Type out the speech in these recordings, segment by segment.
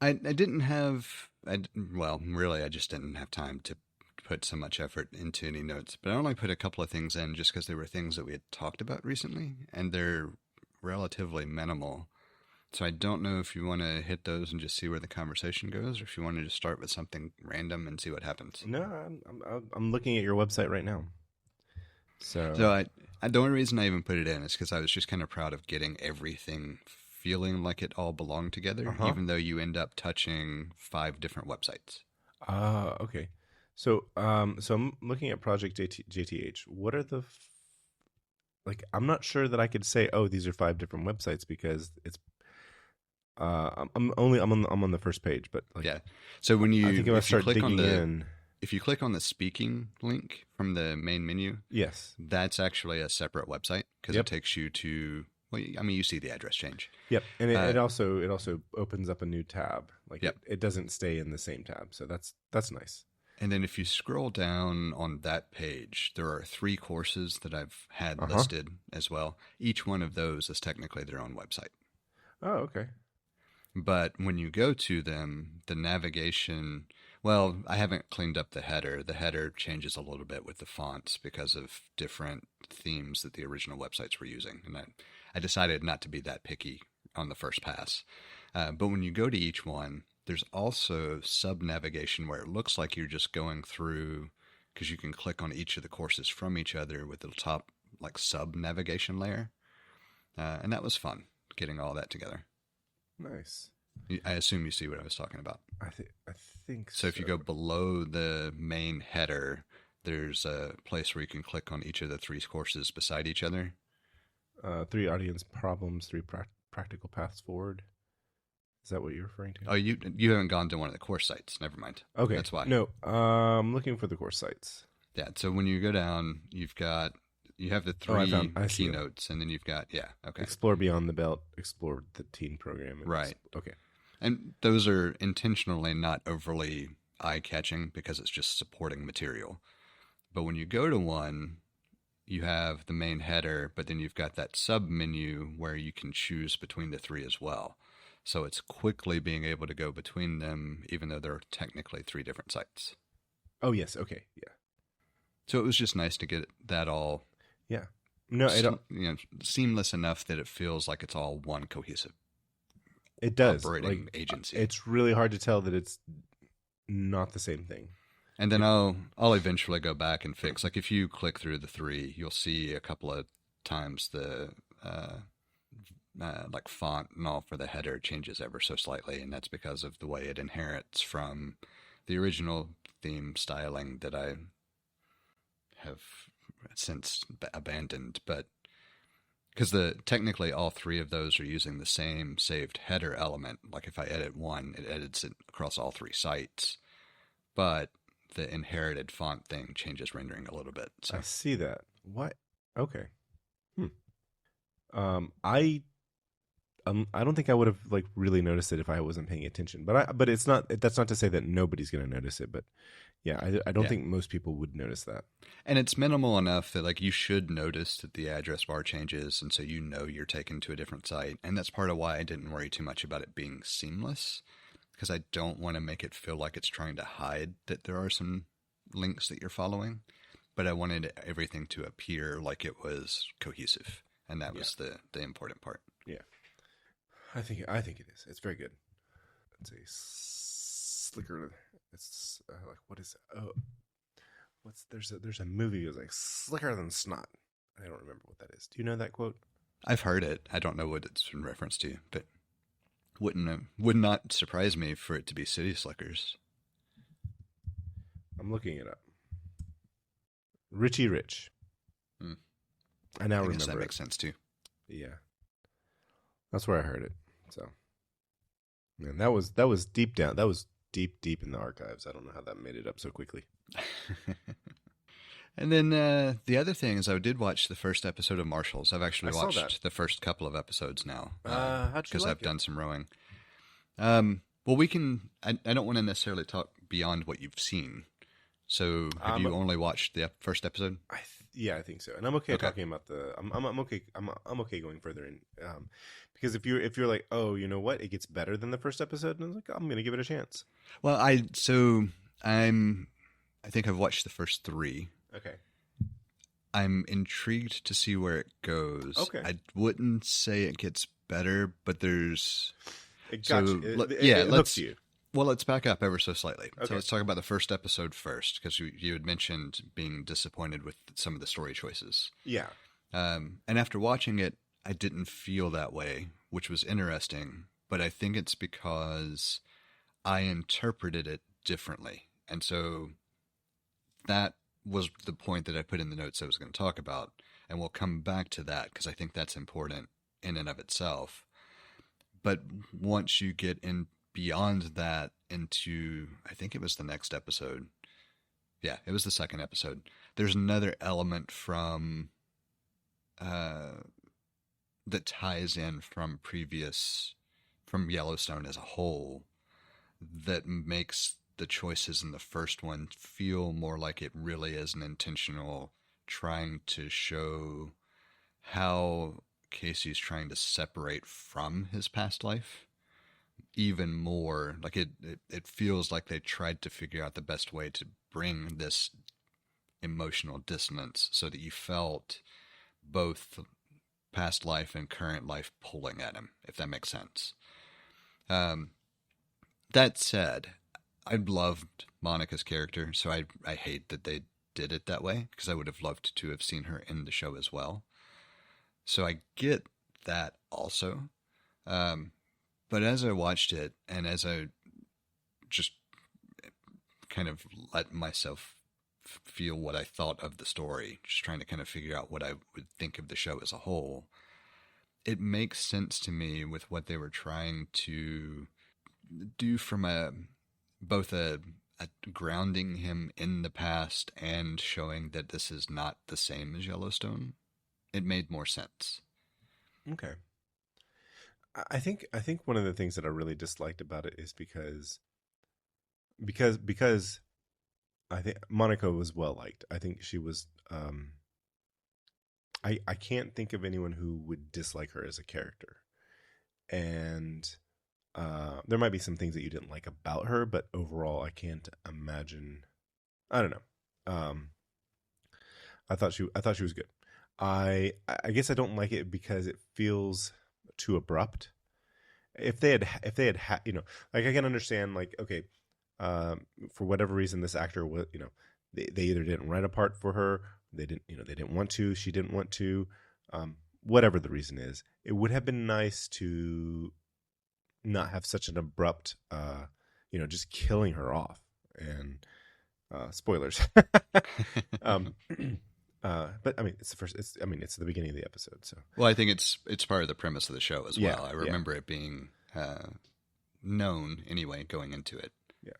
I didn't have, well, really, I just didn't have time to put so much effort into any notes. But I only put a couple of things in just because they were things that we had talked about recently, and they're relatively minimal. So I don't know if you want to hit those and just see where the conversation goes, or if you want to just start with something random and see what happens. No, I'm looking at your website right now. So, So the only reason I even put it in is because I was just kind of proud of getting everything feeling like it all belonged together, uh-huh. even though you end up touching 5 different websites. Okay. So I'm looking at Project JTH. What are like? I'm not sure that I could say, oh, these are 5 different websites because it's. I'm on the first page, but like, Yeah. So when I think if I if you start click on digging in, if you click on the speaking link from the main menu, yes, that's actually a separate website because it yep, takes you to, well, I mean, you see the address change. yep, and Uh, it also opens up a new tab. Like yep. it doesn't stay in the same tab, so that's nice. And then if you scroll down on that page, there are 3 courses that I've had Uh huh. listed as well. Each one of those is technically their own website. Oh, okay. But when you go to them, the navigation, well, I haven't cleaned up the header. The header changes a little bit with the fonts because of different themes that the original websites were using. And I decided not to be that picky on the first pass. But when you go to each one, there's also sub navigation where it looks like you're just going through, because you can click on each of the courses from each other with the top like sub navigation layer. And that was fun getting all that together. Nice. I assume you see what I was talking about. I think So if so. you go below the main header, there's a place where you can click on each of the 3 courses beside each other. 3 audience problems, practical paths forward. Is that what you're referring to? Oh, you haven't gone to one of the course sites. Never mind. Okay. That's why. No, I'm looking for the course sites. Yeah. So when you go down, you have the Oh, three I see them. keynotes, and then you've got, yeah. Okay. Explore Beyond the Belt, explore the teen program. Right. Okay. And those are intentionally not overly eye catching because it's just supporting material. But when you go to one, you have the main header, but then you've got that sub menu where you can choose between the 3 as well. So it's quickly being able to go between them, even though they're technically 3 different sites. Oh, yes. Okay. Yeah. So it was just nice to get that all Yeah. No, seamless enough that it feels like it's all one cohesive it does. Like, operating agency. it's really hard to tell that it's not the same thing. And then I'll eventually go back and fix. Like if you click through the 3, you'll see a couple of times the like font and all for the header changes ever so slightly, and that's because of the way it inherits from the original theme styling that I have since abandoned. But because technically all 3 of those are using the same saved header element. Like if I edit one, it edits it across all 3 sites, but the inherited font thing changes rendering a little bit. So I see that. What? Okay. Hmm. I don't think I would have like really noticed it if I wasn't paying attention. But it's not. That's not to say that nobody's going to notice it. But yeah, I don't yeah. think most people would notice that. And it's minimal enough that like you should notice that the address bar changes, and so you're taken to a different site. And that's part of why I didn't worry too much about it being seamless, because I don't want to make it feel like it's trying to hide that there are some links that you're following, but I wanted everything to appear like it was cohesive, and that was the important part. Yeah, I think it is. It's very good. It's a slicker. It's like what is it? Oh, there's a movie that was like slicker than snot. I don't remember what that is. Do you know that quote? I've heard it. I don't know what it's in reference to, but would not surprise me for it to be City Slickers. I'm looking it up. Richie Rich. Hmm. I now I guess remember that it. makes sense too. Yeah, that's where I heard it. So, and that was deep down. That was deep in the archives. I don't know how that made it up so quickly. And then the other thing is I did watch the first episode of Marshals. I've actually I saw that. watched the first couple of episodes now How'd you because like I've it? done some rowing. Well, we can. I don't want to necessarily talk beyond what you've seen. So have you only watched the first episode? Yeah, I think so. And I'm okay Okay. talking about the. I'm okay. I'm okay going further in. Because if you're like, oh, you know what, it gets better than the first episode, and I was like, I'm gonna give it a chance. Well, I think I've watched the first three. Okay. I'm intrigued to see where it goes. Okay. I wouldn't say it gets better, but there's It got so you. yeah. It hooks you. Well, let's back up ever so slightly. Okay. So let's talk about the first episode first, because you had mentioned being disappointed with some of the story choices. Yeah. And after watching it, I didn't feel that way, which was interesting. But I think it's because I interpreted it differently, and so that was the point that I put in the notes I was going to talk about, and we'll come back to that because I think that's important in and of itself. But once you get in beyond that into, I think it was the next episode. Yeah, it was the second episode. There's another element from that ties in from Yellowstone as a whole that makes the choices in the first one feel more like it really is an intentional trying to show how Casey's trying to separate from his past life even more. Like it feels like they tried to figure out the best way to bring this emotional dissonance so that you felt both past life and current life pulling at him, if that makes sense. That said, I loved Monica's character, so I hate that they did it that way, because I would have loved to have seen her in the show as well. So I get that also. But as I watched it, and as I just kind of let myself feel what I thought of the story, just trying to kind of figure out what I would think of the show as a whole, it makes sense to me with what they were trying to do from both a grounding him in the past and showing that this is not the same as Yellowstone. It made more sense. Okay. I think one of the things that I really disliked about it is because I think Monica was well liked. I think she was. I can't think of anyone who would dislike her as a character, and there might be some things that you didn't like about her, but overall, I can't imagine. I don't know. I thought she was good. I guess I don't like it because it feels too abrupt. If they had like, I can understand, like, okay, for whatever reason this actor was, they either didn't write a part for her, they didn't want to, she didn't want to, whatever the reason is, it would have been nice to not have such an abrupt just killing her off. And spoilers. But I mean, it's the beginning of the episode. So, well, I think it's part of the premise of the show as well. I remember it being known anyway going into it. Yeah,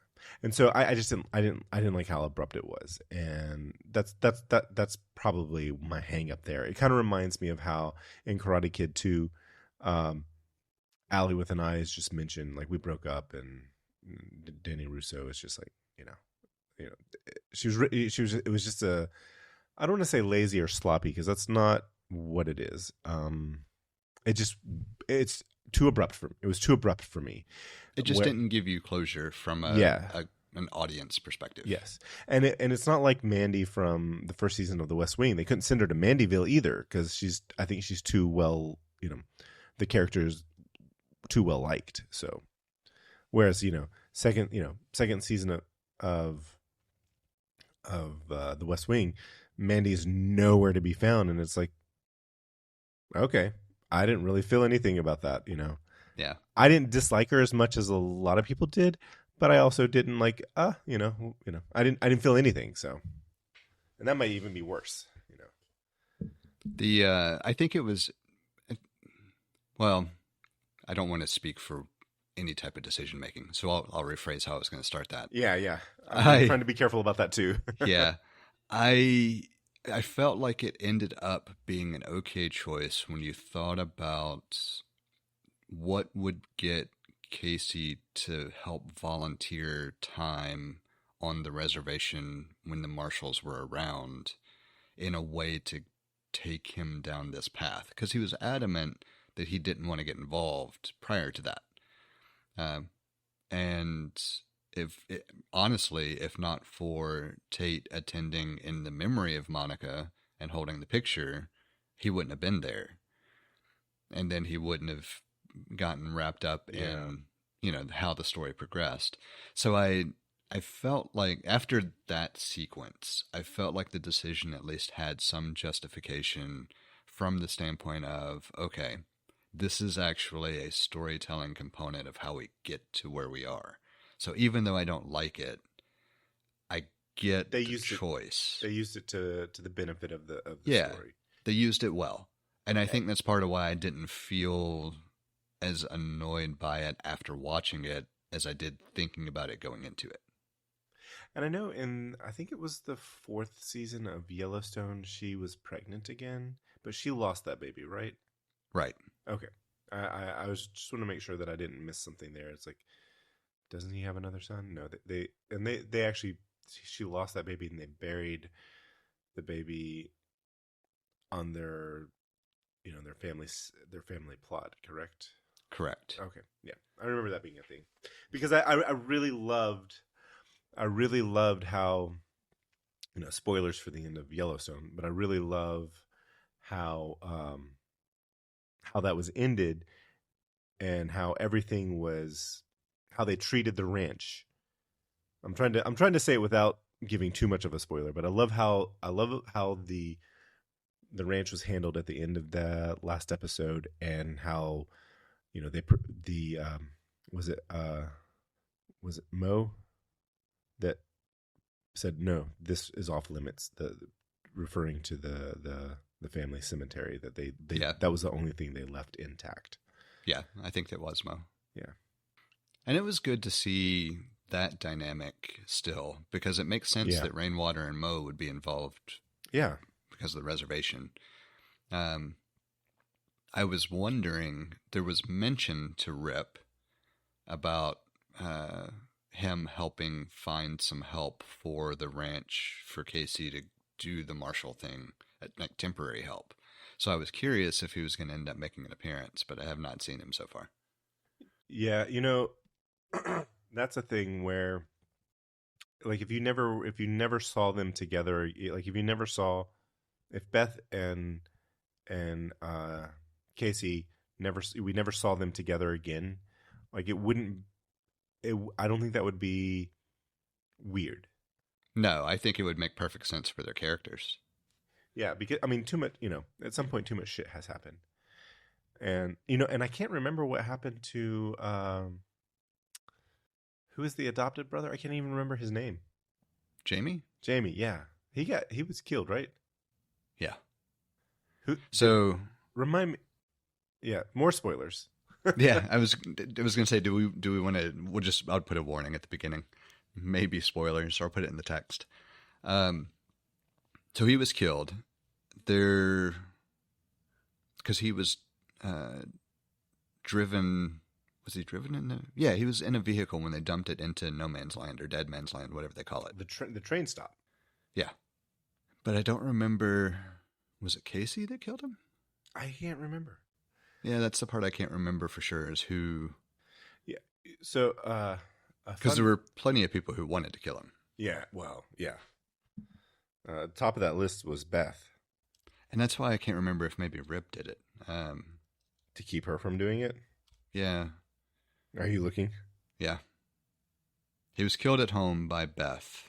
and so I didn't like how abrupt it was, and that's probably my hang up there. It kind of reminds me of how in Karate Kid 2, Allie with an Eye is just mentioned, like, we broke up, and Danny Russo is just like, she was it was just a, I don't want to say lazy or sloppy, because that's not what it is. It's too abrupt it was too abrupt for me. It just didn't give you closure from an audience perspective. Yes. And it's not like Mandy from the first season of The West Wing. They couldn't send her to Mandyville either, because I think she's too well, the character's too well liked. So, whereas, second season of The West Wing, Mandy is nowhere to be found, and it's like, okay, I didn't really feel anything about that. Yeah, I didn't dislike her as much as a lot of people did, but I also didn't like, I didn't feel anything. So, and that might even be worse. I think it was, well, I don't want to speak for any type of decision making, so I'll rephrase how I was going to start that. Yeah. I'm trying to be careful about that too. Yeah. I felt like it ended up being an okay choice when you thought about what would get Casey to help volunteer time on the reservation when the Marshals were around in a way to take him down this path, because he was adamant that he didn't want to get involved prior to that. And honestly, if not for Tate attending in the memory of Monica and holding the picture, he wouldn't have been there. And then he wouldn't have gotten wrapped up in, how the story progressed. So I felt like after that sequence, I felt like the decision at least had some justification from the standpoint of, okay, this is actually a storytelling component of how we get to where we are. So even though I don't like it, I get the choice. They used it to the benefit of the story. They used it well. And I think that's part of why I didn't feel as annoyed by it after watching it as I did thinking about it going into it. And I know I think it was the 4th season of Yellowstone, she was pregnant again, but she lost that baby, right? Right. Okay. I was just want to make sure that I didn't miss something there. It's like, doesn't he have another son? No, they actually, she lost that baby and they buried the baby on their family plot, correct? Correct. Okay. Yeah. I remember that being a thing because I really loved how, spoilers for the end of Yellowstone, but I really love how that was ended and how everything was, how they treated the ranch. I'm trying to say it without giving too much of a spoiler, but I love how the ranch was handled at the end of the last episode, and how, was it Mo that said, no, this is off limits, referring to the family cemetery, that they that was the only thing they left intact. Yeah, I think that was Mo. Yeah. And it was good to see that dynamic still, because it makes sense that Rainwater and Mo would be involved. Yeah. Because of the reservation. I was wondering, there was mention to Rip about him helping find some help for the ranch for Casey to do the Marshal thing, like temporary help. So I was curious if he was going to end up making an appearance, but I have not seen him so far. Yeah, that's a thing where, like, if you never saw them together, like if Beth and Casey we never saw them together again, like I don't think that would be weird. No, I think it would make perfect sense for their characters. Yeah, because too much, at some point too much shit has happened. And and I can't remember what happened to who is the adopted brother? I can't even remember his name. Jamie, yeah. He was killed, right? Yeah. So remind me. Yeah, more spoilers. Yeah, I was going to say, do we want to? I'll put a warning at the beginning, maybe spoilers, or put it in the text. So he was killed there because he was driven. Was he driven in the? Yeah, he was in a vehicle when they dumped it into no man's land or dead man's land, whatever they call it. The train stop. Yeah, but I don't remember. Was it Casey that killed him? I can't remember. Yeah, that's the part I can't remember for sure, is who. Yeah. So, because there were plenty of people who wanted to kill him. Yeah. Well, yeah. Top of that list was Beth. And that's why I can't remember if maybe Rip did it. To keep her from doing it? Yeah. Are you looking? Yeah. He was killed at home by Beth.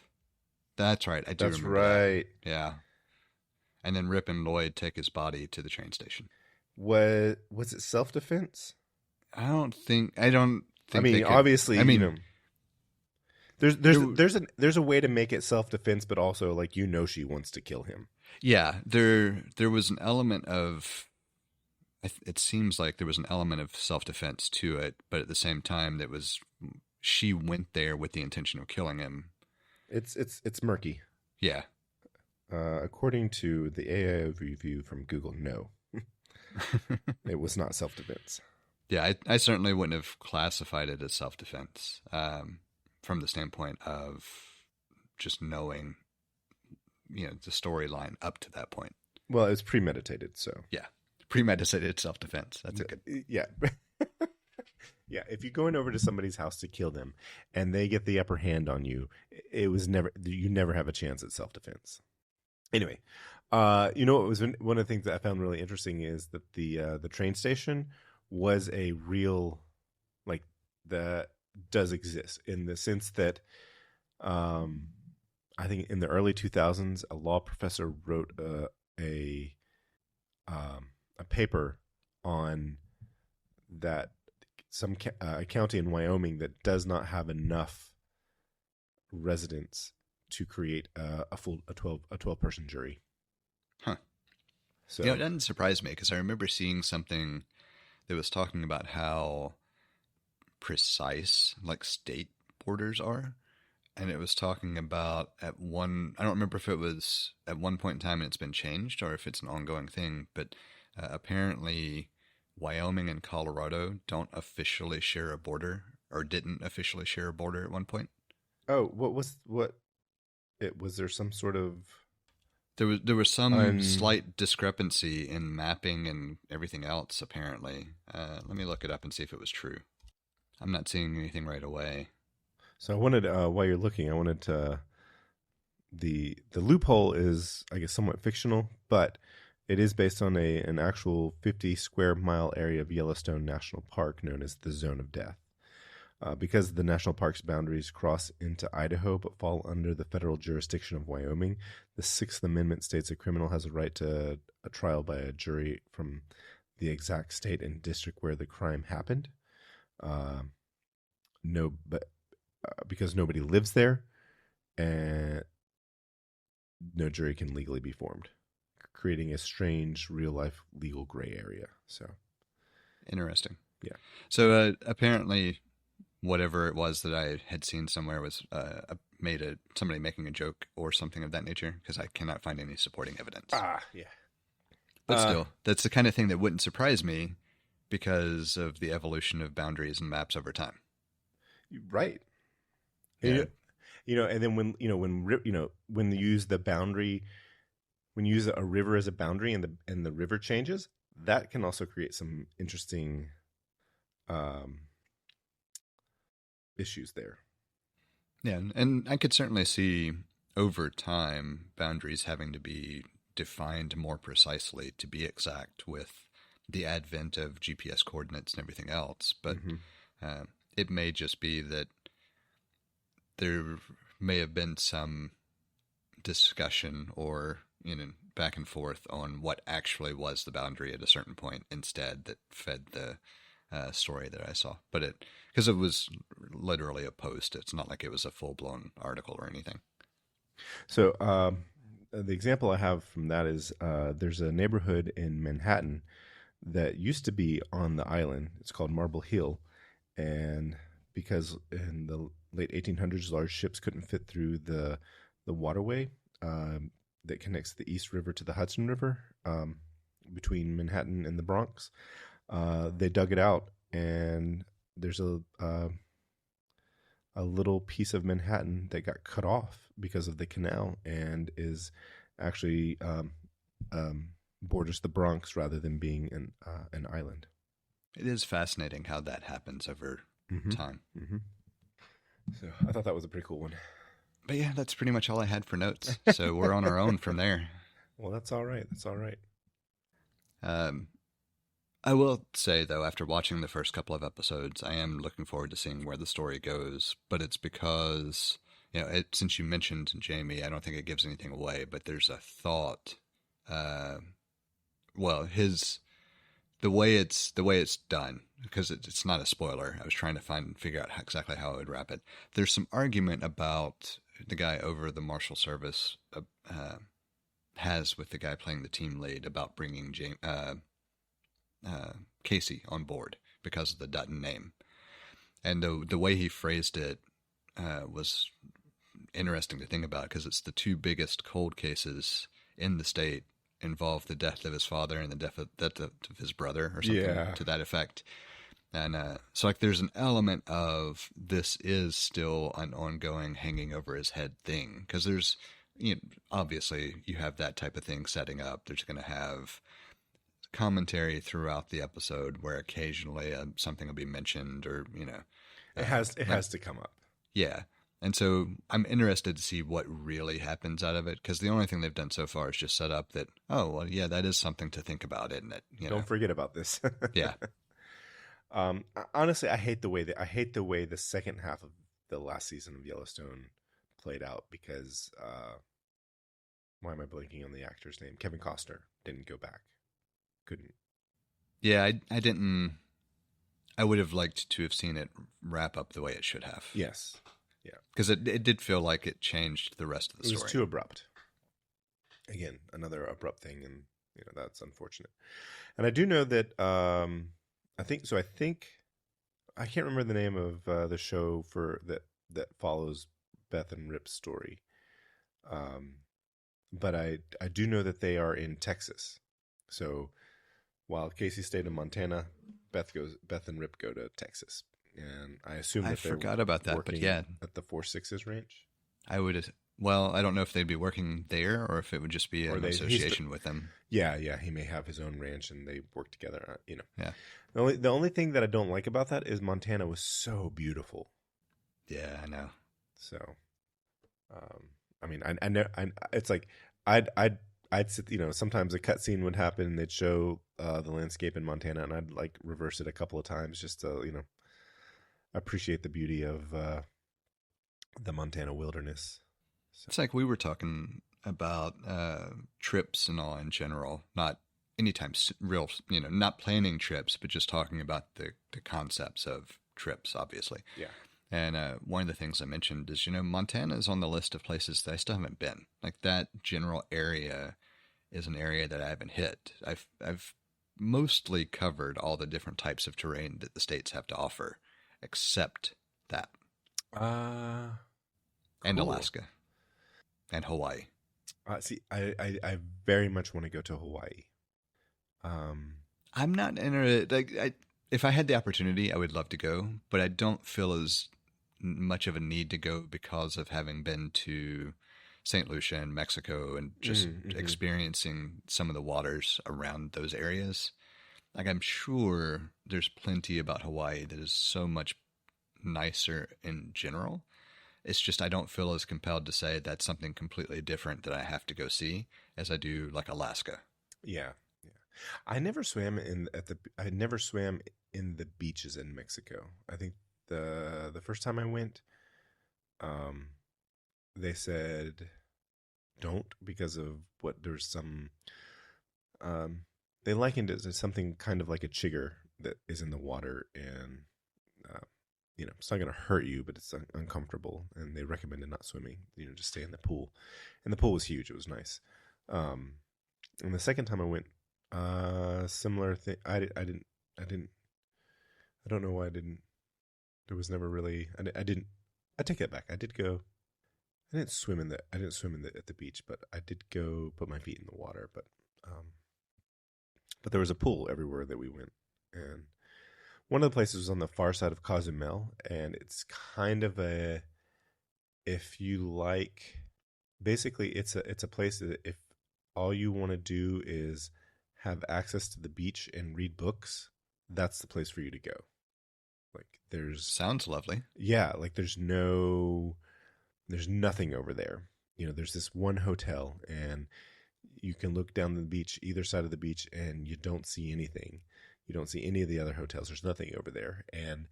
That's right. I do remember right. That. Yeah. And then Rip and Lloyd take his body to the train station. Was it self-defense? I don't think. Obviously, there's a way to make it self-defense, but also, like, she wants to kill him. Yeah, there was an element of. It seems like there was an element of self-defense to it, but at the same time, she went there with the intention of killing him. It's murky. Yeah. According to the AI review from Google, no. It was not self-defense. Yeah, I certainly wouldn't have classified it as self-defense from the standpoint of just knowing, the storyline up to that point. Well, it's premeditated, so. Yeah. Premeditated self-defense. That's a good. Yeah. Yeah, if you're going over to somebody's house to kill them and they get the upper hand on you, you never have a chance at self-defense. Anyway, what was one of the things that I found really interesting is that the train station was a real, like, that does exist in the sense that I think in the early 2000s, a law professor wrote a paper on that some county in Wyoming that does not have enough residents to create a 12-person jury. Huh. So it doesn't surprise me because I remember seeing something that was talking about how precise like state borders are. And it was talking about I don't remember if it was at one point in time and it's been changed or if it's an ongoing thing, but apparently Wyoming and Colorado don't officially share a border or didn't officially share a border at one point. Oh, was there some sort of... There was some slight discrepancy in mapping and everything else, apparently. Let me look it up and see if it was true. I'm not seeing anything right away. So I wanted, while you're looking, I wanted to... The loophole is, I guess, somewhat fictional, but it is based on an actual 50 square mile area of Yellowstone National Park known as the Zone of Death. Because the national park's boundaries cross into Idaho but fall under the federal jurisdiction of Wyoming, the Sixth Amendment states a criminal has a right to a trial by a jury from the exact state and district where the crime happened. Because nobody lives there, and no jury can legally be formed, creating a strange real-life legal gray area. So interesting. Yeah. So apparently, whatever it was that I had seen somewhere was somebody making a joke or something of that nature, because I cannot find any supporting evidence. Yeah. But still, that's the kind of thing that wouldn't surprise me because of the evolution of boundaries and maps over time. Right. Yeah. And then when you use the boundary, when you use a river as a boundary and the river changes, that can also create some interesting issues there. Yeah, and I could certainly see over time boundaries having to be defined more precisely to be exact with the advent of GPS coordinates and everything else. But it may just be that there may have been some discussion or back and forth on what actually was the boundary at a certain point instead that fed the story that I saw. But because it was literally a post, it's not like it was a full-blown article or anything. So the example I have from that is there's a neighborhood in Manhattan that used to be on the island. It's called Marble Hill, and because in the late 1800s, large ships couldn't fit through the waterway that connects the East River to the Hudson River between Manhattan and the Bronx. They dug it out, and there's a little piece of Manhattan that got cut off because of the canal and is actually borders the Bronx rather than being an island. It is fascinating how that happens over time. Mm-hmm. So I thought that was a pretty cool one. But yeah, that's pretty much all I had for notes. So we're on our own from there. Well, that's all right. That's all right. I will say, though, after watching the first couple of episodes, I am looking forward to seeing where the story goes. But it's because, since you mentioned Jamie, I don't think it gives anything away, but there's a thought. The way it's done, because it's not a spoiler. I was trying to figure out exactly how I would wrap it. There's some argument about the guy over the Marshal Service has with the guy playing the team lead about bringing Casey on board because of the Dutton name. And the way he phrased it was interesting to think about, because it's the two biggest cold cases in the state involve the death of his father and the death of his brother or something to that effect. And so, like, there's an element of this is still an ongoing hanging over his head thing. Because there's, obviously, you have that type of thing setting up. There's going to have commentary throughout the episode where occasionally something will be mentioned or, It uh, like, has to come up. yeah. And so I'm interested to see what really happens out of it because the only thing they've done so far is just set up that, oh, well, yeah, that is something to think about, isn't it? Don't forget about this. Yeah. Honestly, I hate the way the second half of the last season of Yellowstone played out because why am I blanking on the actor's name? Kevin Costner didn't go back. Couldn't. Yeah, I didn't. I would have liked to have seen it wrap up the way it should have. Yes. Yeah. Because it did feel like it changed the rest of the story. It was too abrupt. Again, another abrupt thing, and that's unfortunate. And I do know that I think I can't remember the name of the show for that follows Beth and Rip's story. But I do know that they are in Texas. So while Casey stayed in Montana, Beth and Rip go to Texas. And I assume that I forgot about that, but yeah, at the 4-6's range. I would. Well, I don't know if they'd be working there or if it would just be an association with them. Yeah, he may have his own ranch and they work together. Yeah. The only thing that I don't like about that is Montana was so beautiful. Yeah, I know. So, I mean, I know, it's like I'd sit, sometimes a cutscene would happen and they'd show the landscape in Montana, and I'd like reverse it a couple of times just to appreciate the beauty of the Montana wilderness. So. It's like we were talking about trips and all in general, not anytime real, not planning trips, but just talking about the concepts of trips, obviously. Yeah. And one of the things I mentioned is, Montana is on the list of places that I still haven't been. Like that general area is an area that I haven't hit. I've mostly covered all the different types of terrain that the states have to offer, except that. Cool. And Alaska. And Hawaii. See, I very much want to go to Hawaii. I'm not interested. Like, if I had the opportunity, I would love to go, but I don't feel as much of a need to go because of having been to St. Lucia and Mexico and just experiencing some of the waters around those areas. Like, I'm sure there's plenty about Hawaii that is so much nicer in general. It's just I don't feel as compelled to say that's something completely different that I have to go see as I do like Alaska. Yeah. I never swam in the beaches in Mexico. I think the first time I went, they said don't because of what there's some they likened it to something kind of like a chigger that is in the water, and it's not going to hurt you, but it's uncomfortable, and they recommended not swimming. Just stay in the pool, and the pool was huge. It was nice. And the second time I went, similar thing. I don't know why I didn't. There was never really. I didn't. I take that back. I didn't swim at the beach, but I did go put my feet in the water. But there was a pool everywhere that we went, and one of the places was on the far side of Cozumel, and it's kind of if you like, basically it's a place that if all you want to do is have access to the beach and read books, that's the place for you to go. Like sounds lovely. Yeah, like there's nothing over there. There's this one hotel, and you can look down the beach, either side of the beach, and you don't see anything. You don't see any of the other hotels. There's nothing over there. And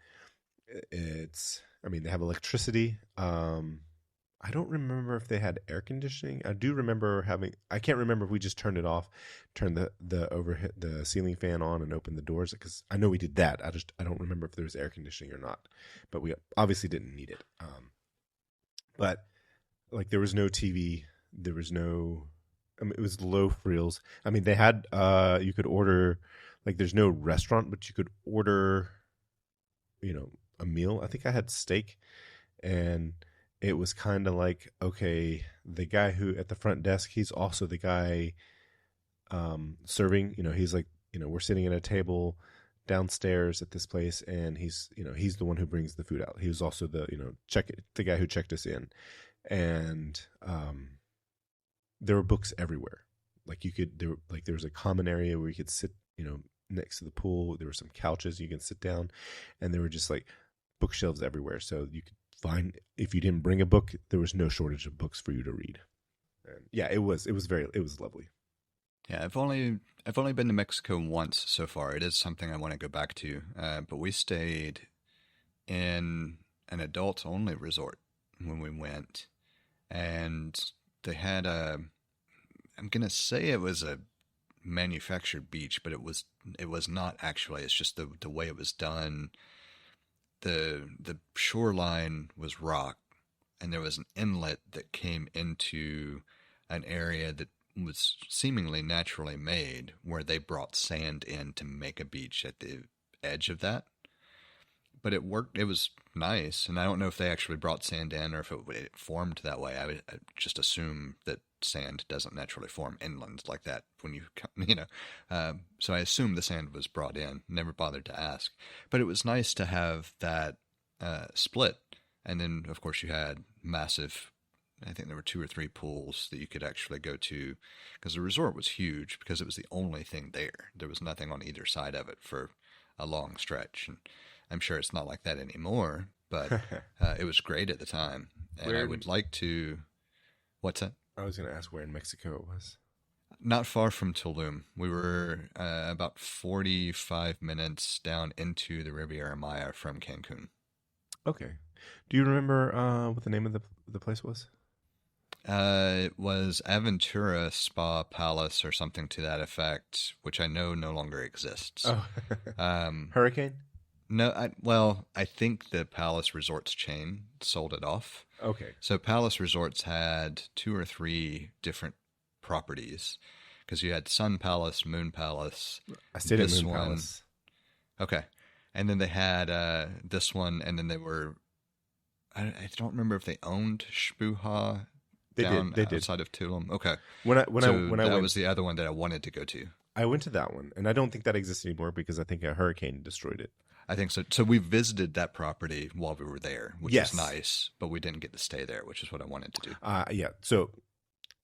they have electricity. I don't remember if they had air conditioning. I do remember I can't remember if we just turned it off, turned the ceiling fan on and opened the doors, because I know we did that. I don't remember if there was air conditioning or not, but we obviously didn't need it. But like there was no TV, there was no, it was low frills. They had, you could order, like there's no restaurant, but you could order, a meal. I think I had steak, and it was kind of like, okay, the guy who at the front desk, he's also the guy serving. He's like, we're sitting at a table downstairs at this place, and he's the one who brings the food out. He was also the the guy who checked us in, and there were books everywhere. Like there was a common area where you could sit, next to the pool. There were some couches you can sit down, and there were just like bookshelves everywhere. So you could find, if you didn't bring a book, there was no shortage of books for you to read. And yeah, it was lovely. Yeah, I've only been to Mexico once so far. It is something I want to go back to. But we stayed in an adult only resort when we went, and they had I'm gonna say it was a manufactured beach, but it was not actually. It's just the way it was done. The shoreline was rock, and there was an inlet that came into an area that was seemingly naturally made, where they brought sand in to make a beach at the edge of that. But it worked. It was nice, and I don't know if they actually brought sand in or if it formed that way. I just assume that sand doesn't naturally form inland like that when you so I assume the sand was brought in. Never bothered to ask, but it was nice to have that split. And then of course you had massive, I think there were 2 or 3 pools that you could actually go to, because the resort was huge, because it was the only thing there. There was nothing on either side of it for a long stretch, and I'm sure it's not like that anymore, but it was great at the time. And I would like to... What's that? I was going to ask where in Mexico it was. Not far from Tulum. We were about 45 minutes down into the Riviera Maya from Cancun. Okay. Do you remember what the name of the place was? It was Aventura Spa Palace or something to that effect, which I know no longer exists. Oh, Hurricane? No, I think the Palace Resorts chain sold it off. Okay. So Palace Resorts had 2 or 3 different properties, because you had Sun Palace, Moon Palace. I stayed at Moon Palace. Okay. And then they had this one, and then they were... I don't remember if they owned Shpuha outside of Tulum. Okay. When I that was the other one that I wanted to go to. I went to that one, and I don't think that exists anymore because I think a hurricane destroyed it. I think so. So we visited that property while we were there, which was nice, but we didn't get to stay there, which is what I wanted to do. Yeah. So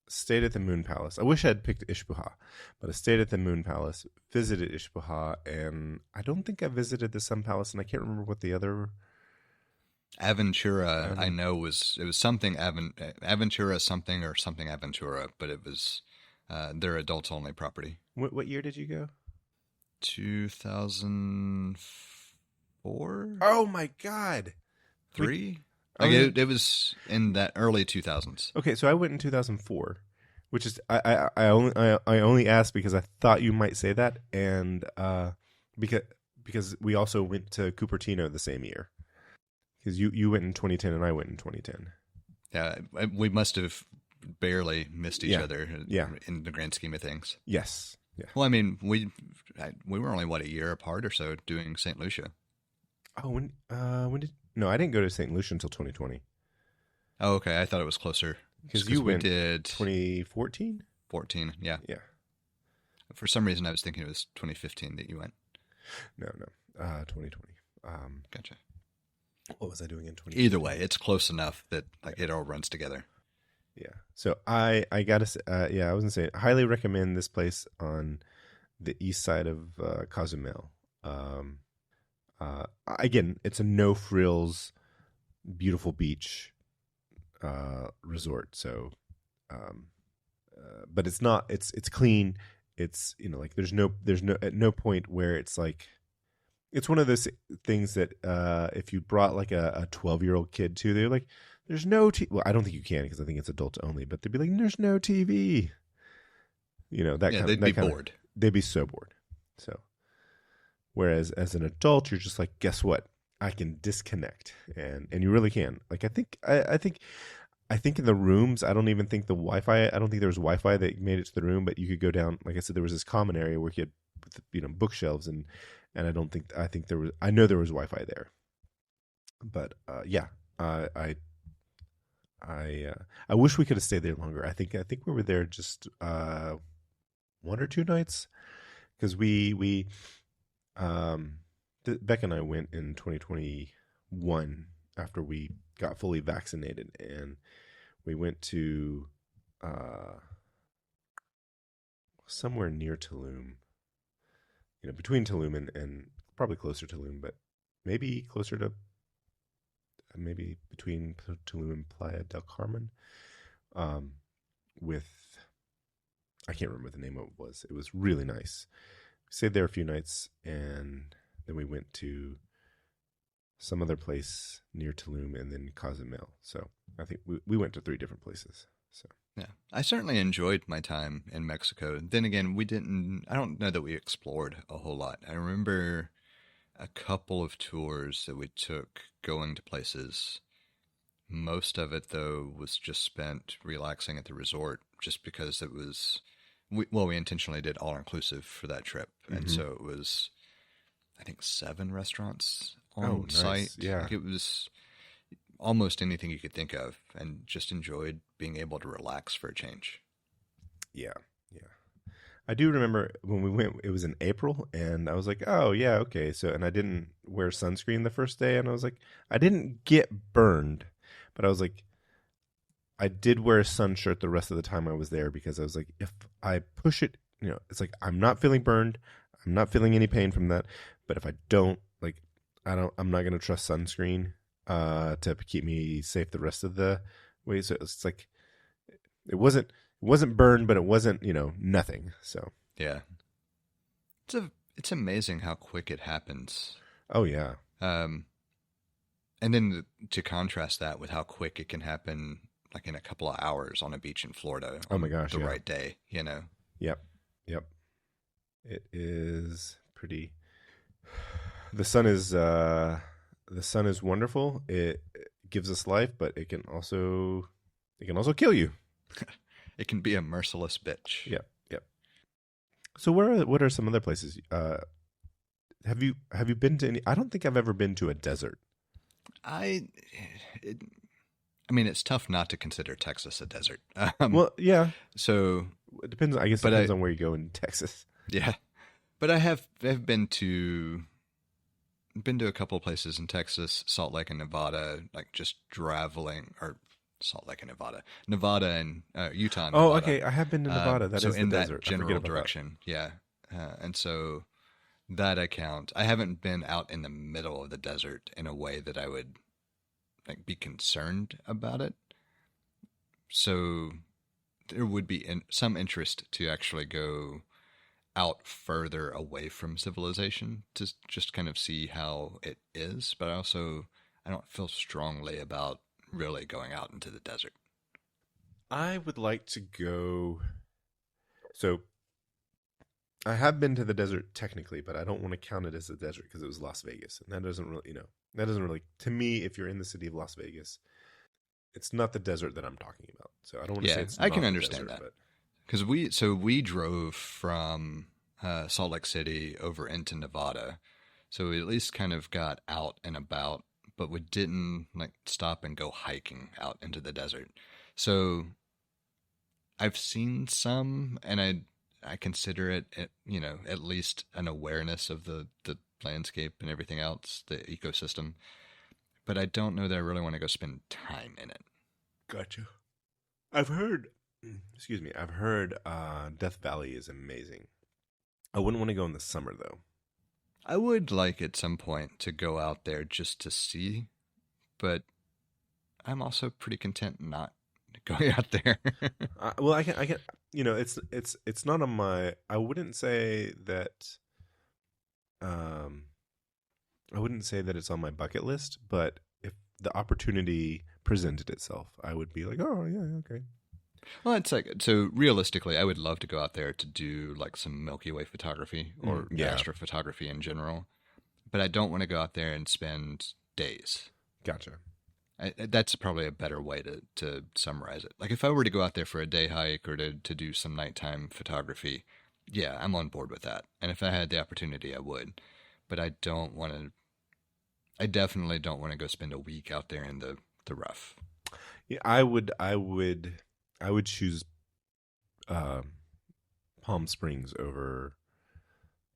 stayed at the Moon Palace. I wish I had picked Ishpuha, but I stayed at the Moon Palace, visited Ishpuha, and I don't think I visited the Sun Palace, and I can't remember what the other... Aventura, I know it was something Aventura something or something Aventura, but it was their adults only property. What year did you go? 2004. Oh my God, 3. It was in that early 2000s. Okay, so I went in 2004, which is I only asked because I thought you might say that, and because we also went to Cupertino the same year. Because you went in 2010 and I went in 2010. Yeah, we must have barely missed each other in the grand scheme of things. Yes. Yeah. Well, I mean, we were only, a year apart or so doing St. Lucia. Oh, when did... No, I didn't go to St. Lucia until 2020. Oh, okay. I thought it was closer. Because you went... We did... 2014? 14, yeah. Yeah. For some reason, I was thinking it was 2015 that you went. No. 2020. Gotcha. What was I doing in 2020? Either way, it's close enough that it all runs together. Yeah. So I gotta say, I was gonna say, highly recommend this place on the east side of Cozumel. Again, it's a no frills, beautiful beach resort. So, but it's not. It's clean. It's there's at no point where it's like. It's one of those things that if you brought like a 12-year-old kid to, they're like, there's no TV. Well, I don't think you can because I think it's adult only, but they'd be like, there's no TV. They'd be bored. They'd be so bored. So, whereas as an adult, you're just like, guess what? I can disconnect, and you really can. Like I think in the rooms, I don't even think the Wi-Fi. I don't think there was Wi-Fi that made it to the room, but you could go down. Like I said, there was this common area where you had bookshelves and I think there was. I know there was Wi-Fi there, but I wish we could have stayed there longer. I think we were there just 1 or 2 nights because we Beck and I went in 2021 after we got fully vaccinated, and we went to somewhere near Tulum, between Tulum and probably closer to Tulum, but maybe closer to maybe between Tulum and Playa del Carmen. With I can't remember what the name of it was. It was really nice. We stayed there a few nights, and then we went to some other place near Tulum and then Cozumel. So I think we went to 3 different places. So Yeah, I certainly enjoyed my time in Mexico. Then again, I don't know that we explored a whole lot. I remember a couple of tours that we took going to places. Most of it, though, was just spent relaxing at the resort just because we intentionally did all inclusive for that trip. And so it was, I think, 7 restaurants on nice. site. Yeah. Like, it was almost anything you could think of, and just enjoyed being able to relax for a change. Yeah. I do remember when we went, it was in April, and I was like, oh, yeah, okay. So, and I didn't wear sunscreen the first day, and I was like, I didn't get burned, but I was like, I did wear a sun shirt the rest of the time I was there because I was like, if I push it, it's like, I'm not feeling burned. I'm not feeling any pain from that. But if I don't, like, I'm not going to trust sunscreen to keep me safe the rest of the way. So it's like, it wasn't burned, but it wasn't, nothing. So Yeah, it's amazing how quick it happens. Oh yeah. And then to contrast that with how quick it can happen, like in a couple of hours on a beach in Florida. Oh my gosh, the yeah. right day, Yep. It is pretty. The sun is wonderful. It gives us life, but it can also kill you. It can be a merciless bitch. Yep. So what are some other places? Have you been to any? I don't think I've ever been to a desert. I mean, it's tough not to consider Texas a desert. Well, yeah. So it depends. I guess it depends on where you go in Texas. Yeah, but I've been to a couple of places in Texas, Salt Lake and Nevada, like just traveling, or Salt Lake and Nevada and Utah. And Oh, Nevada. Okay. I have been to Nevada. That so is in the that desert. general direction, yeah. And so that I count. I haven't been out in the middle of the desert in a way that I would like be concerned about it. So there would be some interest to actually go out further away from civilization to just kind of see how it is. But I don't feel strongly about really going out into the desert. I would like to go. So I have been to the desert technically, but I don't want to count it as a desert because it was Las Vegas, and that doesn't really, to me, if you're in the city of Las Vegas, it's not the desert that I'm talking about. So I don't want to say it's I not can the understand desert, that. Because we drove from Salt Lake City over into Nevada, so we at least kind of got out and about, but we didn't like stop and go hiking out into the desert. So I've seen some, and I consider it, at least an awareness of the landscape and everything else, the ecosystem. But I don't know that I really want to go spend time in it. Gotcha. I've heard Death Valley is amazing. I wouldn't want to go in the summer, though. I would like at some point to go out there just to see, but I'm also pretty content not going out there. Well, I can. It's not on my. I wouldn't say that. I wouldn't say that it's on my bucket list, but if the opportunity presented itself, I would be like, oh yeah, okay. Well, it's like, so realistically, I would love to go out there to do like some Milky Way photography or astrophotography in general, but I don't want to go out there and spend days. Gotcha. That's probably a better way to summarize it. Like if I were to go out there for a day hike or to do some nighttime photography, yeah, I'm on board with that. And if I had the opportunity, I would. But I definitely don't want to go spend a week out there in the rough. Yeah, I would choose Palm Springs over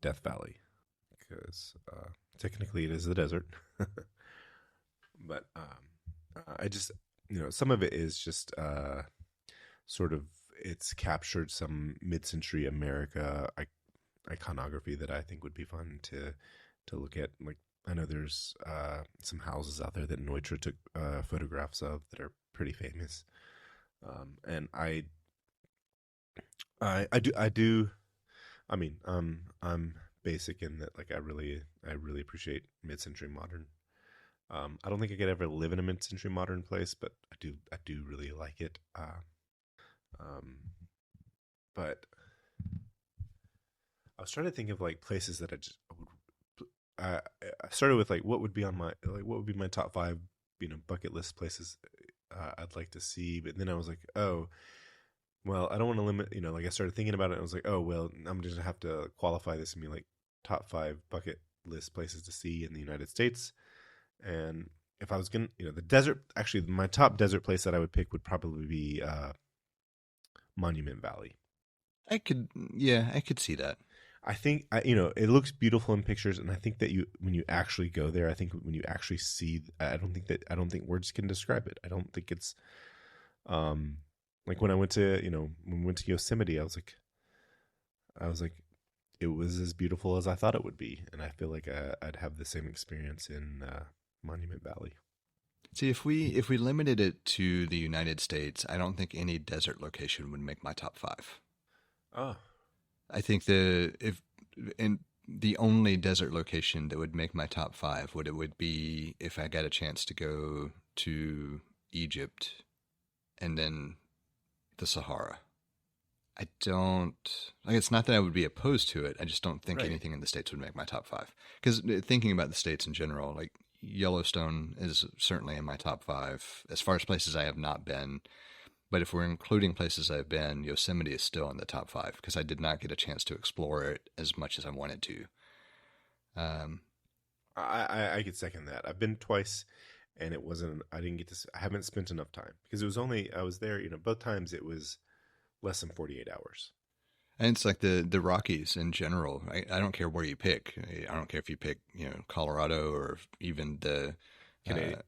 Death Valley. because technically it is the desert. But I just, some of it is just sort of, it's captured some mid-century America iconography that I think would be fun to look at. Like, I know there's some houses out there that Neutra took photographs of that are pretty famous, and I do. I mean, I'm basic in that. Like, I really appreciate mid-century modern. I don't think I could ever live in a mid-century modern place, but I do really like it. But I was trying to think of like places that I started with like what would be my top 5, bucket list places I'd like to see. But then I was like, oh, well, I don't want to limit. Like I started thinking about it. And I was like, oh, well, I'm just gonna have to qualify this and be like top 5 bucket list places to see in the United States. And if I was gonna, the desert. Actually, my top desert place that I would pick would probably be Monument Valley. I could see that. I think it looks beautiful in pictures, and I think that when you actually go there, I think when you actually see, I don't think words can describe it. I don't think it's, like when I went to when we went to Yosemite, I was like, it was as beautiful as I thought it would be, and I feel like I'd have the same experience in Monument Valley. See, if we limited it to the United States, I don't think any desert location would make my top 5. Oh. I think the only desert location that would make my top 5 would be if I got a chance to go to Egypt and then the Sahara. I don't like. It's not that I would be opposed to it. I just don't think anything in the States would make my top 5. Because thinking about the States in general, like Yellowstone is certainly in my top 5 as far as places I have not been. But if we're including places I've been, Yosemite is still in the top 5 because I did not get a chance to explore it as much as I wanted to. I could second that. I've been twice, and it wasn't. I didn't get to. I haven't spent enough time because it was only. I was there. Both times it was less than 48 hours. And it's like the Rockies in general. I don't care where you pick. I don't care if you pick Colorado or even the Canadian.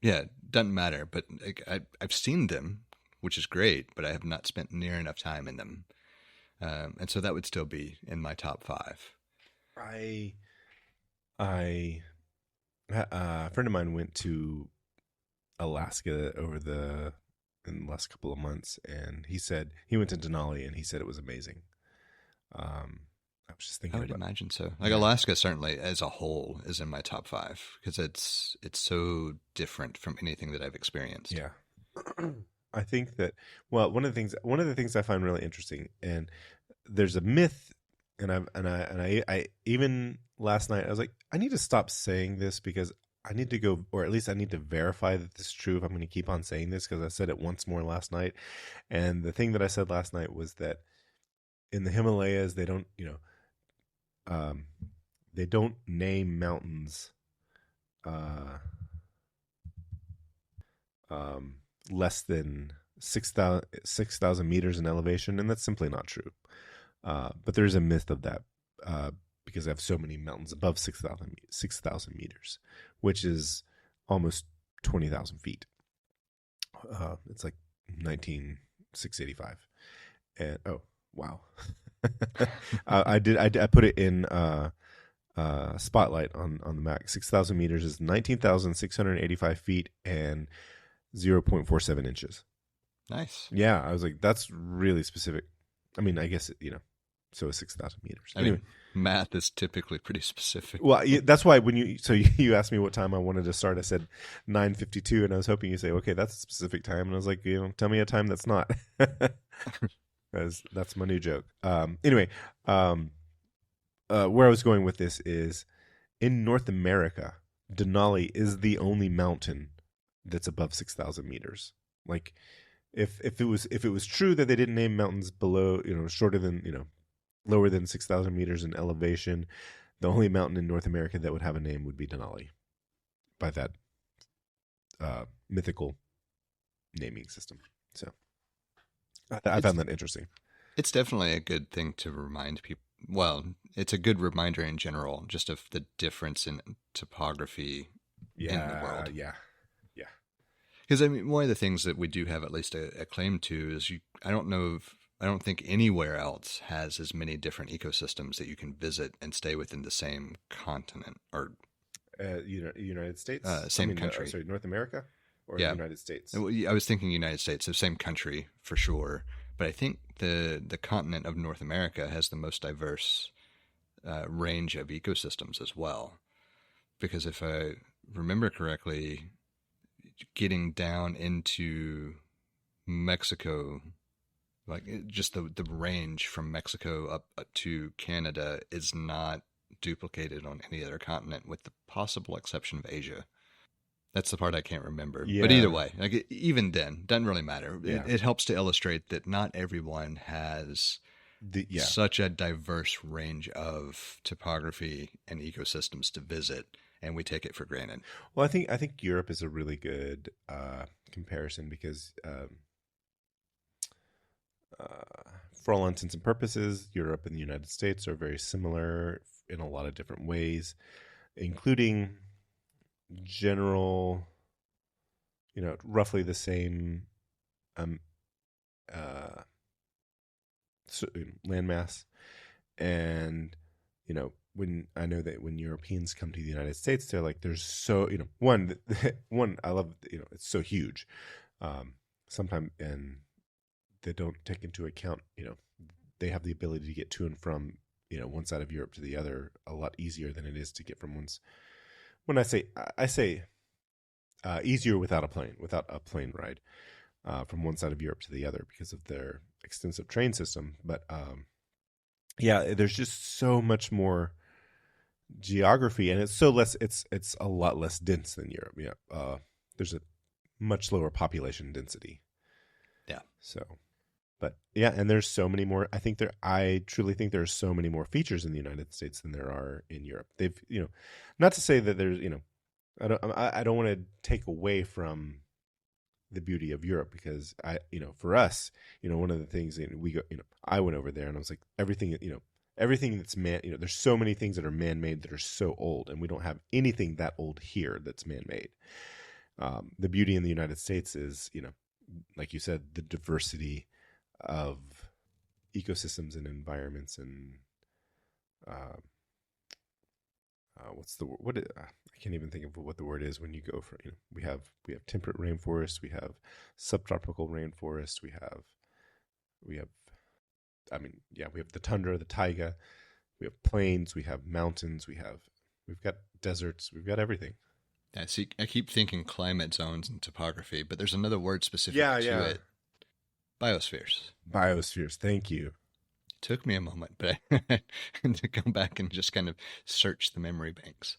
Yeah, doesn't matter. But like, I've seen them, which is great, but I have not spent near enough time in them, and so that would still be in my top 5. A friend of mine went to Alaska in the last couple of months, and he said he went to Denali, and he said it was amazing. I was just thinking. I would imagine so. Like Alaska, certainly as a whole, is in my top 5 because it's so different from anything that I've experienced. Yeah, I think that. Well, one of the things I find really interesting, and there's a myth, and I even last night I was like, I need to stop saying this because I need to go, or at least I need to verify that this is true if I'm going to keep on saying this because I said it once more last night, and the thing that I said last night was that in the Himalayas they don't they don't name mountains less than 6,000 meters in elevation, and that's simply not true. But there's a myth of that because I have so many mountains above 6,000 meters, which is almost 20,000 feet. It's like 19,685, and oh wow. I put it in Spotlight on the Mac. 6,000 meters is 19,685 feet and 0.47 inches. Nice. Yeah, I was like, that's really specific. I mean, I guess so is 6,000 meters. I mean, math is typically pretty specific. Well, that's why when you asked me what time I wanted to start, I said 9:52, and I was hoping you say, okay, that's a specific time, and I was like, tell me a time that's not. That's my new joke. Anyway, where I was going with this is in North America, Denali is the only mountain that's above 6,000 meters. Like, if it was true that they didn't name mountains below, shorter than, lower than 6,000 meters in elevation, the only mountain in North America that would have a name would be Denali, by that mythical naming system. So I found that interesting. It's definitely a good thing to remind well, it's a good reminder in general, just of the difference in topography in the Yeah, world. yeah, yeah. Because I mean, one of the things that we do have at least a claim to is I don't think anywhere else has as many different ecosystems that you can visit and stay within the same continent or United States. I same mean, country. sorry, North America or the Yeah, United States. well, I was thinking United States, the same country for sure. But I think the continent of North America has the most diverse range of ecosystems as well. Because if I remember correctly, getting down into Mexico, like just the range from Mexico up to Canada is not duplicated on any other continent, with the possible exception of Asia. That's the part I can't remember. But either Yeah, way, like even then, doesn't really matter. yeah, It helps to illustrate that not everyone has yeah. such a diverse range of topography and ecosystems to visit, and we take it for granted. Well, I think Europe is a really good comparison because, for all intents and purposes, Europe and the United States are very similar in a lot of different ways, including general, roughly the same um, uh, landmass. And when I know that when Europeans come to the United States, they're like, there's so one I love, it's so huge. Sometimes, and they don't take into account, they have the ability to get to and from, one side of Europe to the other a lot easier than it is to get from when I say easier without a plane ride from one side of Europe to the other because of their extensive train system. But yeah, there's just so much more geography, and it's a lot less dense than Europe. Yeah, there's a much lower population density. Yeah. So, but yeah, and there's so many more. I truly think there are so many more features in the United States than there are in Europe. They've, not to say that there's, I don't want to take away from the beauty of Europe, because for us, one of the things we go, I went over there and I was like, everything that's there's so many things that are man-made that are so old, and we don't have anything that old here that's man-made. The beauty in the United States is, like you said, the diversity of ecosystems and environments, and what's the word? I can't even think of what the word is when you go for, we have temperate rainforests, we have subtropical rainforests, we have I mean, yeah, we have the tundra, the taiga, we have plains, we have mountains, we've got deserts, we've got everything. I see. I keep thinking climate zones and topography, but there's another word specific Yeah, to yeah. it. Biospheres. Biospheres. Thank you. Took me a moment, but I had to go back and just kind of search the memory banks.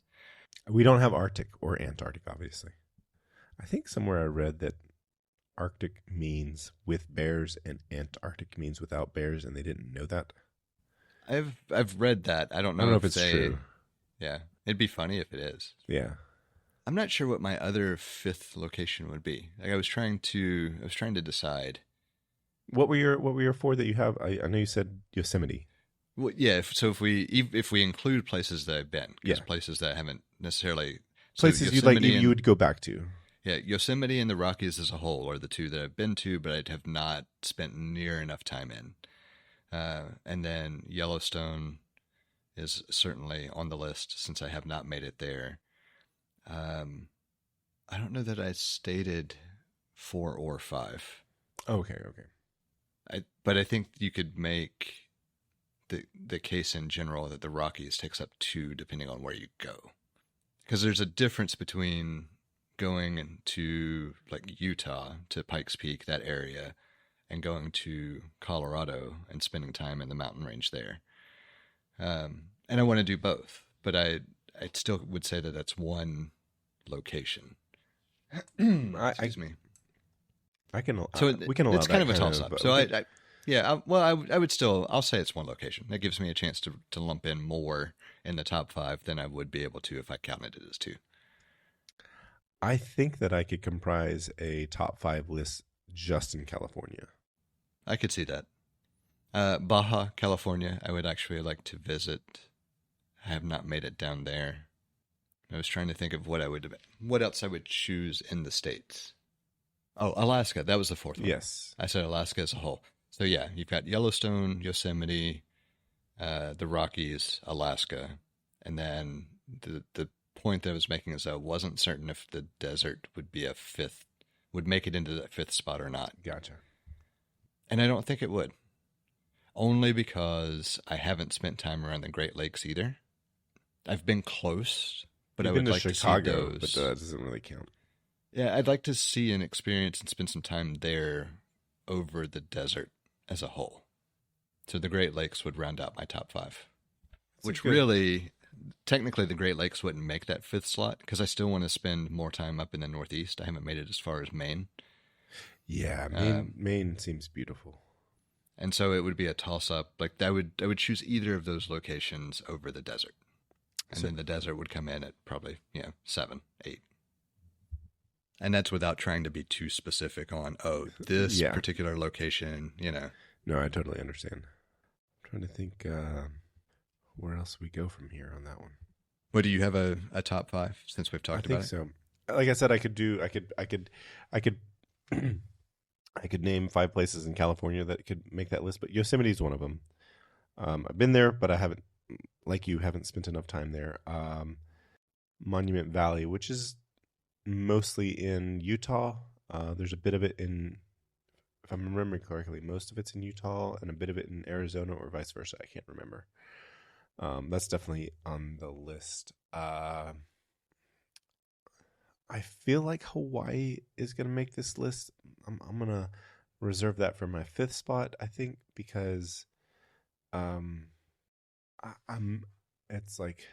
We don't have Arctic or Antarctic, obviously. I think somewhere I read that Arctic means with bears and Antarctic means without bears, and they didn't know that. I've read that. I don't I don't know know if it's true. Yeah, it'd be funny if it is. Yeah. I'm not sure what my other fifth location would be. Like I was trying to decide. What were your four that you have? I know you said Yosemite. Well, yeah. If we include places that I've been, because Yeah. places that I haven't necessarily. Places you would go back to. Yeah, Yosemite and the Rockies as a whole are the two that I've been to, but I have not spent near enough time in. And then Yellowstone is certainly on the list since I have not made it there. I don't know that I stated 4 or 5. Okay. But I think you could make the case in general that the Rockies takes up 2 depending on where you go. Because there's a difference between going to like Utah to Pikes Peak, that area, and going to Colorado and spending time in the mountain range there. And I want to do both, but I still would say that that's one location. Excuse me. I can. So we can allow it's that kind of a toss up. So I would still, I'll say it's one location. That gives me a chance to lump in more in the top 5 than I would be able to if I counted it as 2. I think that I could comprise a top 5 list just in California. I could see that. Baja California, I would actually like to visit. I have not made it down there. I was trying to think of what else I would choose in the States. Oh, Alaska. That was the fourth one. Yes. I said Alaska as a whole. So yeah, you've got Yellowstone, Yosemite, the Rockies, Alaska, and then the point that I was making is I wasn't certain if the desert would make it into that fifth spot or not, Gotcha. and I don't think it would. Only because I haven't spent time around the Great Lakes either. I've been close, but You've I been would to like Chicago, to see but those. that doesn't really count. Yeah, I'd like to see and experience and spend some time there over the desert as a whole. So the Great Lakes would round out my top five, which really, technically, the Great Lakes wouldn't make that fifth slot because I still want to spend more time up in the Northeast. I haven't made it as far as Maine. Yeah, Maine seems beautiful. And so it would be a toss up. Like I would choose either of those locations over the desert. And then the desert would come in at probably, 7, 8. And that's without trying to be too specific on, this particular location, No, I totally understand. I'm trying to think where else we go from here on that one. Well, do you have a top five since we've talked about it? I think so. Like I said, I could I could name 5 places in California that could make that list, but Yosemite is one of them. I've been there, but I haven't, like you, haven't spent enough time there. Monument Valley, which is mostly in Utah. There's a bit of it in, if I'm remembering correctly, most of it's in Utah and a bit of it in Arizona or vice versa. I can't remember. That's definitely on the list. I feel like Hawaii is going to make this list. I'm going to reserve that for my 5th spot, I think, because it's like,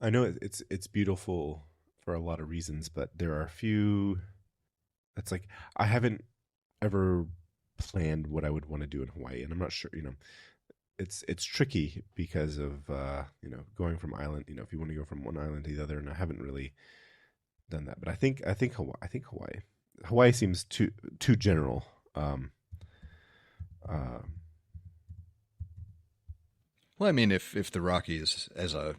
I know it's beautiful for a lot of reasons, but there are a few, it's like, I haven't ever planned what I would want to do in Hawaii, and I'm not sure, it's tricky because of going from island, if you want to go from one island to the other, and I haven't really done that. But I think Hawaii seems too general. Well, I mean, if the Rockies as a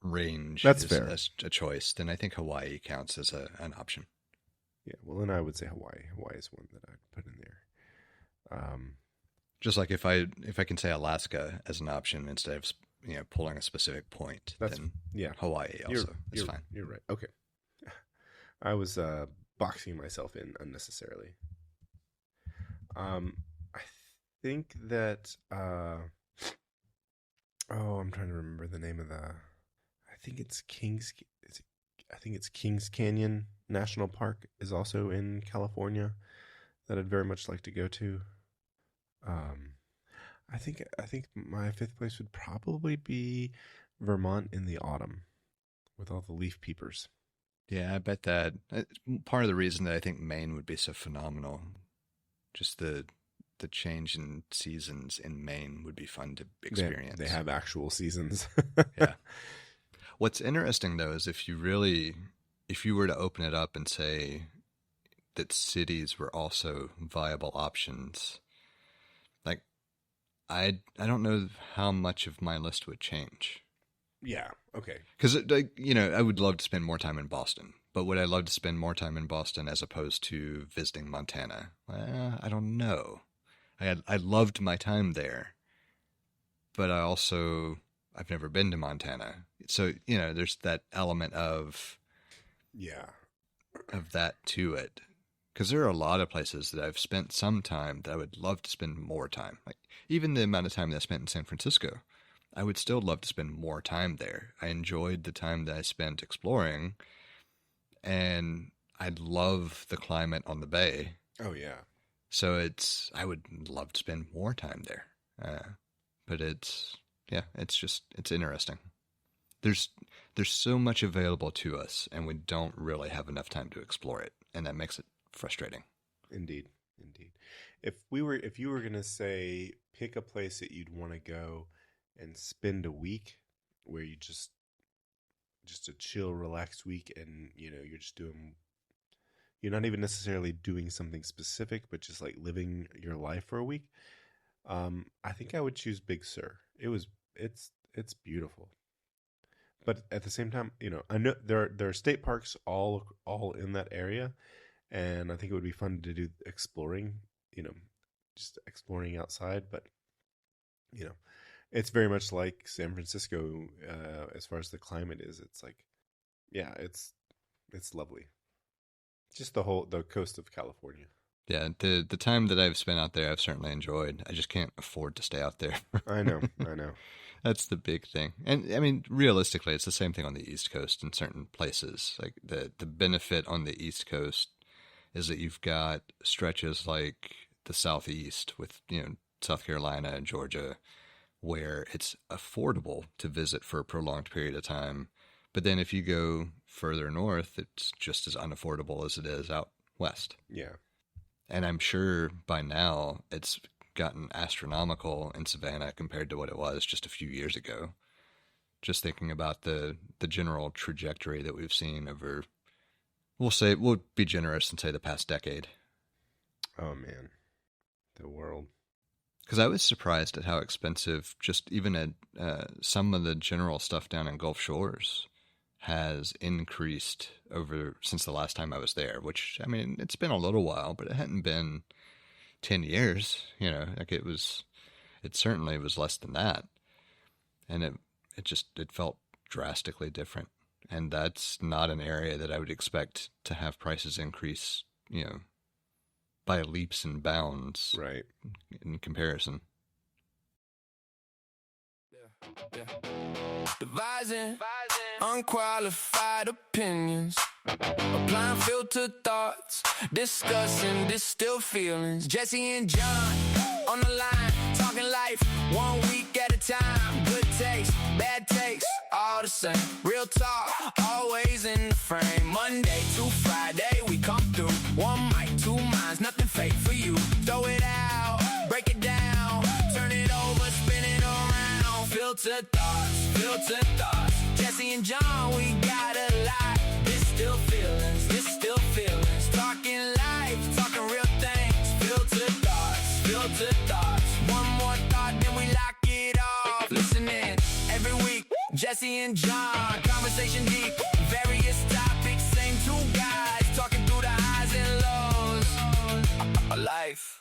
range That's is fair. as a choice, then I think Hawaii counts as an option. Yeah, well, then I would say Hawaii. Hawaii is one that I'd put in there. Just like if I can say Alaska as an option instead of pulling a specific point, then Hawaii also is fine. You're right. Okay, I was boxing myself in unnecessarily. I think that I'm trying to remember the name of I think it's Kings Canyon National Park is also in California that I'd very much like to go to. I think my 5th place would probably be Vermont in the autumn with all the leaf peepers. Yeah, I bet that part of the reason that I think Maine would be so phenomenal, just the change in seasons in Maine would be fun to experience. They have actual seasons. Yeah. What's interesting though is if you were to open it up and say that cities were also viable options, like I don't know how much of my list would change. Yeah. Okay. Because I would love to spend more time in Boston, but would I love to spend more time in Boston as opposed to visiting Montana? Well, I don't know. I loved my time there, but I've never been to Montana, so there's that element of that to it. Because there are a lot of places that I've spent some time that I would love to spend more time. Like even the amount of time that I spent in San Francisco, I would still love to spend more time there. I enjoyed the time that I spent exploring, and I love the climate on the bay. Oh yeah. So I would love to spend more time there. But it's interesting. There's so much available to us, and we don't really have enough time to explore it, and that makes it frustrating. Indeed. If you were going to say pick a place that you'd want to go and spend a week where you just a chill, relaxed week, and you're just doing you're not even necessarily doing something specific, but just like living your life for a week, I think I would choose Big Sur. It's beautiful, but at the same time, I know there are state parks all in that area, and I think it would be fun to do exploring, just exploring outside. But it's very much like San Francisco as far as the climate is. It's like, yeah, it's lovely. Just the coast of California. Yeah, the time that I've spent out there, I've certainly enjoyed. I just can't afford to stay out there. I know. That's the big thing. And I mean, realistically, it's the same thing on the East Coast in certain places. Like the benefit on the East Coast is that you've got stretches like the Southeast with, South Carolina and Georgia, where it's affordable to visit for a prolonged period of time. But then if you go further north, it's just as unaffordable as it is out west. Yeah. And I'm sure by now it's gotten astronomical in Savannah compared to what it was just a few years ago. Just thinking about the general trajectory that we've seen over, we'll be generous and say the past decade. Oh, man. The world. Because I was surprised at how expensive just even at some of the general stuff down in Gulf Shores has increased since the last time I was there, which, I mean, it's been a little while, but it hadn't been 10 years, like it certainly was less than that. And it felt drastically different. And that's not an area that I would expect to have prices increase, by leaps and bounds. Right. In comparison. Yeah. Devising unqualified opinions, applying filtered thoughts, discussing distilled feelings. Jesse and John on the line, talking life 1 week at a time. Good taste, bad taste, all the same. Real talk, always in the frame. Monday to Friday, we come through. One mic, two minds, nothing fake for you. Throw it out, break it down, turn it over, spin it around. Filtered thoughts. Jesse and John, we got a lot. Distilled feelings. Talking life, talking real things. Filtered thoughts. One more thought, then we lock it off. Listen in every week. Jesse and John, conversation deep. Various topics, same two guys talking through the highs and lows of life.